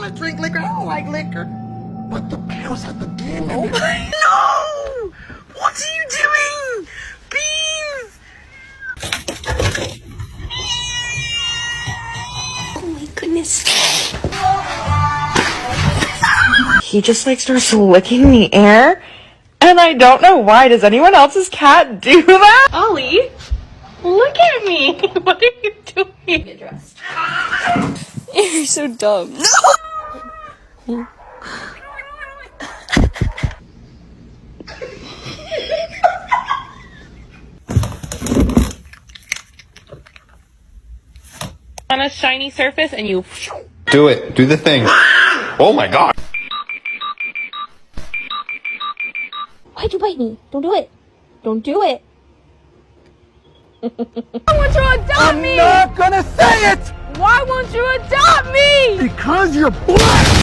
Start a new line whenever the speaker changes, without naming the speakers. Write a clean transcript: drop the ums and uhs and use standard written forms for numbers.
want to drink liquor. I don't like liquor. But the pills have the demon. Oh my no! What are you doing? Beans!
Oh my goodness.
He just like starts licking the air, and I don't know why. Does anyone else's cat do that?
Ollie, look at me. What are you doing?
Get dressed. You're so dumb.
On a shiny surface and you...
Do it. Do the thing. Oh my god.
Why'd you bite me? Don't do it. Don't do it.
Why won't you adopt me?
I'm not gonna say it!
Why won't you adopt me?
Because you're black!